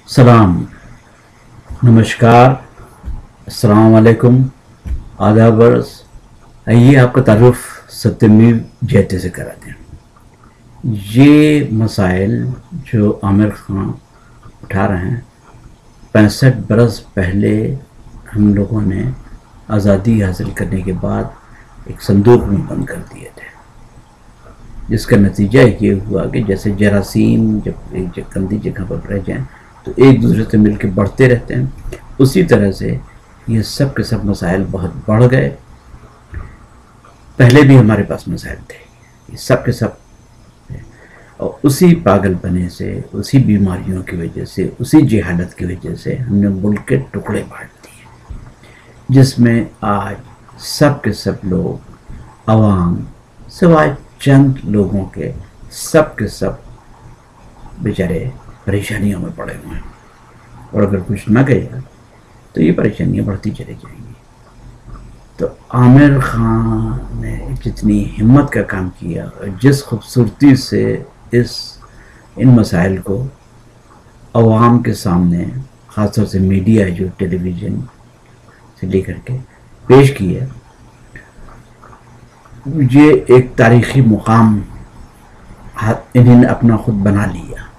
सलाम, नमस्कार, अस्सलाम वालेकुम, आदाब अर्ज़। आइए आपका तारुफ सत्यमीर जयते से कराते हैं। ये मसाइल जो आमिर खान उठा रहे हैं, 65 बरस पहले हम लोगों ने आज़ादी हासिल करने के बाद एक संदूक में बंद कर दिए थे, जिसका नतीजा ये हुआ कि जैसे जरासीम जब एक गंदी जगह पर रह जाएं तो एक दूसरे से मिलकर बढ़ते रहते हैं, उसी तरह से ये सब के सब मसाइल बहुत बढ़ गए। पहले भी हमारे पास मसाइल थे, ये सब के सब, और उसी पागलपने से, उसी बीमारियों की वजह से, उसी जहालत की वजह से हमने मुल्क के टुकड़े बांट दिए, जिसमें आज सब के सब लोग, अवाम सिवाय चंद लोगों के, सब के सब बेचारे परेशानियों में पड़े हुए हैं। और अगर कुछ न गया तो ये परेशानियां बढ़ती चली जाएंगी। तो आमिर खान ने जितनी हिम्मत का काम किया और जिस खूबसूरती से इन मसाइल को अवाम के सामने, ख़ासतौर से मीडिया जो टेलीविज़न से लेकर के पेश किया, ये एक तारीख़ी मुकाम इन्होंने अपना खुद बना लिया।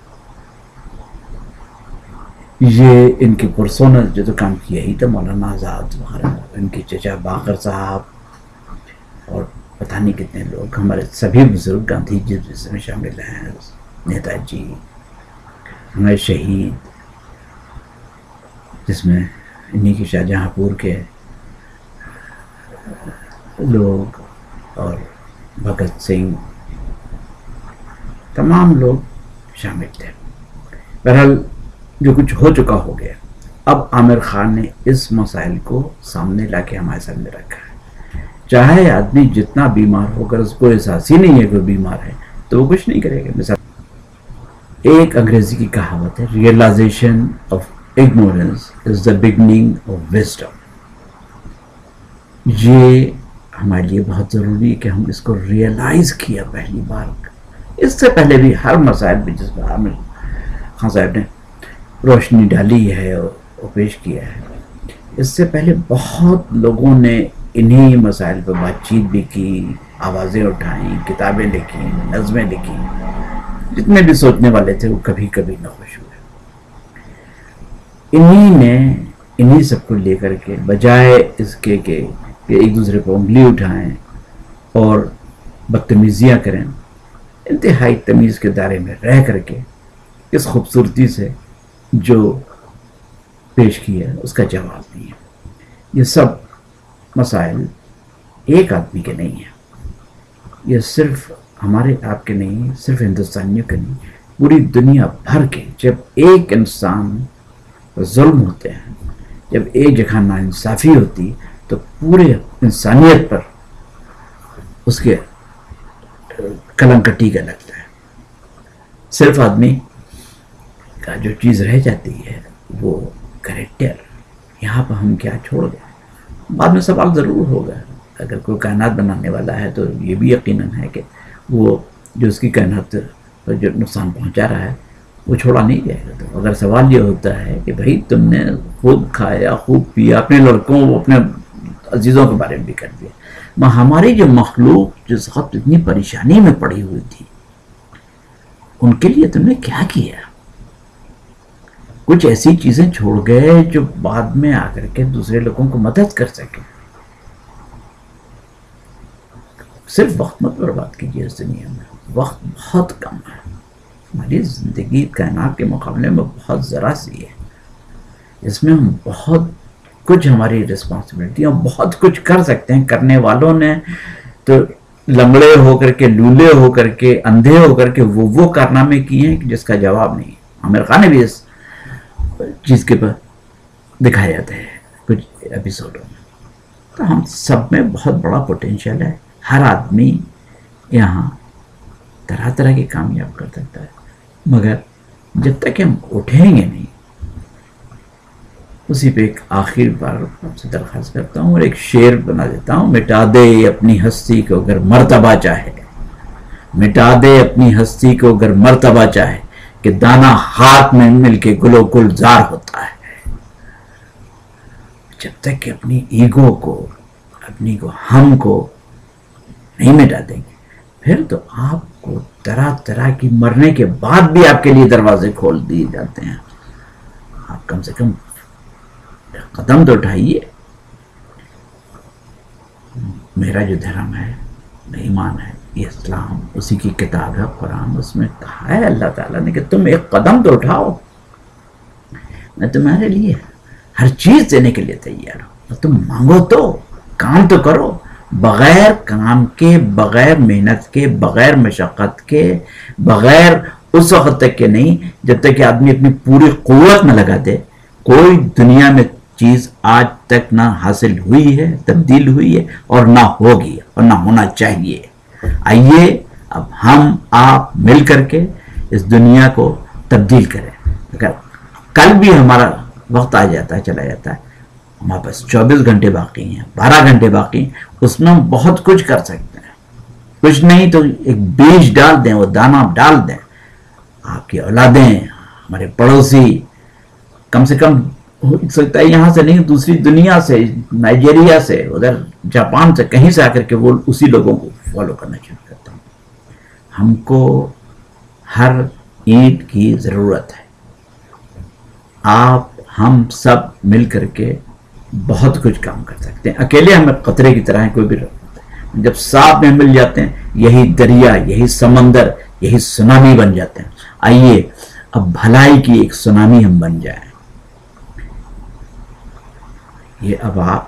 ये इनके पुरसों ने जो तो काम किया ही था, मौलाना आज़ाद वगैरह, इनके चचा बाकर साहब और पता नहीं कितने लोग, हमारे सभी बुजुर्ग गांधी जी जिसमें शामिल हैं, नेताजी, हमारे शहीद, जिसमें इन्हीं के शाहजहाँपुर के लोग और भगत सिंह, तमाम लोग शामिल थे। बहरहाल जो कुछ हो चुका हो गया। अब आमिर खान ने इस मसाइल को सामने लाके हमारे सामने रखा है। चाहे आदमी जितना बीमार हो, अगर उसको एहसास ही नहीं है कि बीमार है तो वो कुछ नहीं करेगा। मिसाल एक अंग्रेजी की कहावत है, realization of ignorance is the beginning of wisdom. ये हमारे लिए बहुत ज़रूरी है कि हम इसको रियलाइज़ किया पहली बार। इससे पहले भी हर मसाइल पर जिस पर आमिर खान साहब ने रोशनी डाली है और पेश किया है, इससे पहले बहुत लोगों ने इन्हीं मसाइल पर बातचीत भी की, आवाज़ें उठाई, किताबें लिखी, नज़में लिखी। जितने भी सोचने वाले थे वो कभी कभी न खुश हुए। इन्हीं सबको लेकर के, बजाय इसके कि एक दूसरे पर उंगली उठाएं और बदतमीजियाँ करें, इंतहाई तमीज़ के दायरे में रह करके इस खूबसूरती से जो पेश किया उसका जवाब नहीं है। ये सब मसाइल एक आदमी के नहीं है, ये सिर्फ हमारे आपके नहीं, सिर्फ हिंदुस्तानियों के नहीं, पूरी दुनिया भर के। जब एक इंसान पर जुल्म होते हैं, जब एक जगह नाइंसाफ़ी होती, तो पूरे इंसानियत पर उसके कलंक टीका लगता है। सिर्फ आदमी का जो चीज़ रह जाती है वो कैरेक्टर, यहाँ पर हम क्या छोड़ गए। बाद में सवाल ज़रूर होगा, अगर कोई कायनात बनाने वाला है तो ये भी यकीनन है कि वो जो उसकी कायनात पर जो नुकसान पहुँचा रहा है वो छोड़ा नहीं जाएगा। तो अगर सवाल ये होता है कि भाई तुमने खूब खाया, खूब पिया, अपने लड़कों, अपने अजीज़ों के बारे में भी कर दिया, हमारी जो मखलूक जिस वक्त इतनी परेशानी में पड़ी हुई थी, उनके लिए तुमने क्या किया? कुछ ऐसी चीज़ें छोड़ गए जो बाद में आकर के दूसरे लोगों को मदद कर सके। सिर्फ वक्त मत बर्बाद कीजिए इस दुनिया में, वक्त बहुत कम है। हमारी ज़िंदगी कायनात के मुकाबले में बहुत ज़रा सी है, इसमें हम बहुत कुछ, हमारी रिस्पॉन्सिबिलिटी, हम बहुत कुछ कर सकते हैं। करने वालों ने तो लंगड़े होकर के, लूले होकर के, अंधे होकर के वो कारनामे किए हैं कि जिसका जवाब नहीं। आमिर खान ने भी इस चीज़ के पर दिखाया जाता है कुछ एपिसोडों में। तो हम सब में बहुत बड़ा पोटेंशियल है। हर आदमी यहाँ तरह तरह के कामयाब कर सकता है, मगर जब तक हम उठेंगे नहीं। उसी पे एक आखिर बार आपसे दरख्वास्त करता हूँ और एक शेर बना देता हूँ। मिटा दे अपनी हस्ती को अगर मर्तबा चाहे, मिटा दे अपनी हस्ती को अगर मर्तबा चाहे, کہ دانا ہاتھ میں مل کے گلو گلزار ہوتا ہے. جب تک کہ اپنی ایگو کو، اپنی کو ہم کو نہیں مٹا دیں گے، پھر تو آپ کو طرح طرح کی مرنے کے بعد بھی آپ کے لیے دروازے کھول دیے جاتے ہیں. آپ کم سے کم قدم تو اٹھائیے. میرا جو دھرم ہے، ایمان ہے، یہ اسلام، اسی کی کتاب ہے قرآن، اس میں کہا ہے اللہ تعالیٰ نے کہ تم ایک قدم تو اٹھاؤ، میں تمہارے لیے ہر چیز دینے کے لیے تیار ہوں. تم مانگو تو، کام تو کرو. بغیر کام کے، بغیر محنت کے، بغیر مشقت کے، بغیر اس وقت تک کہ نہیں جب تک کہ آدمی اپنی پوری قوت میں لگا دے، کوئی دنیا میں چیز آج تک نہ حاصل ہوئی ہے، تبدیل ہوئی ہے، اور نہ ہوگی اور نہ ہونا چاہیے. آئیے اب ہم آپ مل کر کے اس دنیا کو تبدیل کریں. اگر کل بھی ہمارا وقت آ جاتا ہے، چلا جاتا ہے، ہمارے پاس 24 گھنٹے باقی ہیں، 12 گھنٹے باقی ہیں، اس میں ہم بہت کچھ کر سکتے ہیں. کچھ نہیں تو ایک بیج ڈال دیں، وہ دانہ ڈال دیں. آپ کی اولادیں، ہمارے پڑوسی، کم سے کم ہو سکتا ہے یہاں سے نہیں، دوسری دنیا سے، نائجیریا سے، ادھر جاپان سے، کہیں سے آ کر کے وہ اسی لوگوں کو فالو کرنا شروع کرتا ہوں. ہم کو ہر اینٹ کی ضرورت ہے. آپ ہم سب مل کر کے بہت کچھ کام کر سکتے ہیں. اکیلے ہمیں قطرے کی طرح کوئی بھی رہتا ہے. جب ساتھ میں مل جاتے ہیں، یہی دریا، یہی سمندر، یہی سونامی بن جاتے ہیں. آئیے اب بھلائی کی ایک سونامی ہم بن جائیں. یہ اب آپ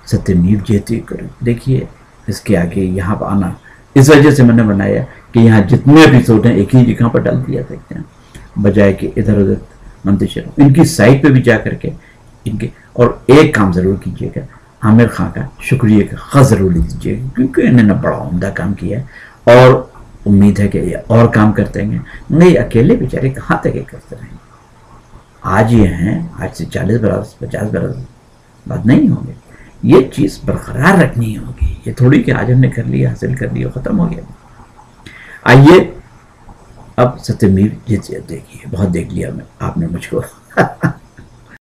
ستیمیو جیتی کرو. دیکھیے اس کے آگے یہاں پہ آنا، اس وجہ سے میں نے بنایا کہ یہاں جتنے ایپیسوڈ ہیں ایک ہی جگہ پر ڈال دیا سکتے ہیں، بجائے کہ ادھر ادھر منتشر ہو. ان کی سائٹ پہ بھی جا کر کے ان کے، اور ایک کام ضرور کیجیے گا، عامر خان کا شکریہ کا خط ضرور لیجیے گا، کیونکہ انہوں نے بڑا عمدہ کام کیا ہے، اور امید ہے کہ یہ اور کام کرتے ہیں. نہیں اکیلے بیچارے کہاں تک یہ کرتے رہیں گے. آج یہ ہیں، آج سے 40 برس 50 برس بعد نہیں ہوں گے. یہ چیز برقرار رکھنی ہوگی. یہ تھوڑی کہ آج ہم نے کر لیا، حاصل کر لیا، ختم ہو گیا. آئیے اب ستیمیو جیت دیکھیے. بہت دیکھ لیا میں، آپ نے مجھ کو